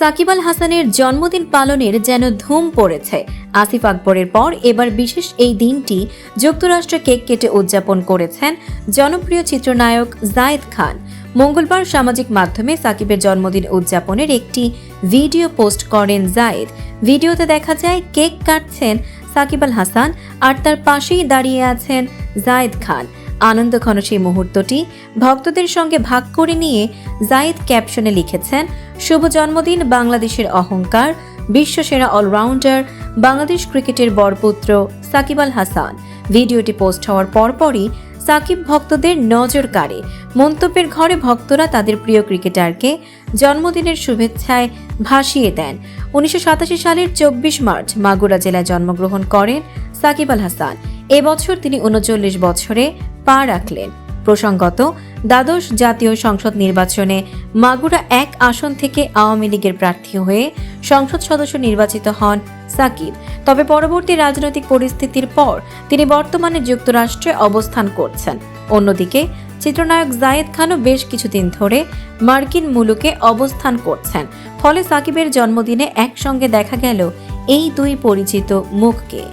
সাকিব আল হাসানের জন্মদিন পালনের যেন ধুম পড়েছে। আসিফ আকবরের পর এবার বিশেষ এই দিনটি যুক্তরাষ্ট্রে কেক কেটে উদযাপন করেছেন জনপ্রিয় চিত্রনায়ক জায়েদ খান। মঙ্গলবার সামাজিক মাধ্যমে সাকিবের জন্মদিন উদযাপনের একটি ভিডিও পোস্ট করেন জায়েদ। ভিডিওতে দেখা যায় কেক কাটছেন সাকিব আল হাসান আর তার পাশেই দাঁড়িয়ে আছেন জায়েদ খান। আনন্দঘন সেই মুহূর্তটি ভক্তদের সঙ্গে ভাগ করে নিয়ে জায়েদ ক্যাপশনে লিখেছেন, শুভ জন্মদিন বাংলাদেশের অহংকার, বিশ্বসেরা অলরাউন্ডার, বাংলাদেশ ক্রিকেটের বরপুত্র সাকিব আল হাসান। ভিডিওটি পোস্ট হওয়ার পরপরই সাকিব ভক্তদের নজর কাড়ে। মন্তব্যের ঘরে ভক্তরা তাদের প্রিয় ক্রিকেটারকে জন্মদিনের শুভেচ্ছায় ভাসিয়ে দেন। 1987 সালের 24 মার্চ মাগুরা জেলায় জন্মগ্রহণ করেন সাকিব আল হাসান। এবছর তিনি 39 বছরে পা রাখলেন। প্রসঙ্গত, দ্বাদশ জাতীয় সংসদ নির্বাচনে মাগুরা 1 আসন থেকে আওয়ামী লীগের প্রার্থী হয়ে সংসদ সদস্য নির্বাচিত হন সাকিব। তবে পরবর্তী রাজনৈতিক পরিস্থিতির পর তিনি বর্তমানে যুক্তরাষ্ট্রে অবস্থান করছেন। অন্যদিকে চিত্রনায়ক জায়েদ খানও বেশ কিছুদিন ধরে মার্কিন মুলুকে অবস্থান করছেন। ফলে সাকিবের জন্মদিনে একসঙ্গে দেখা গেল এই দুই পরিচিত মুখকে।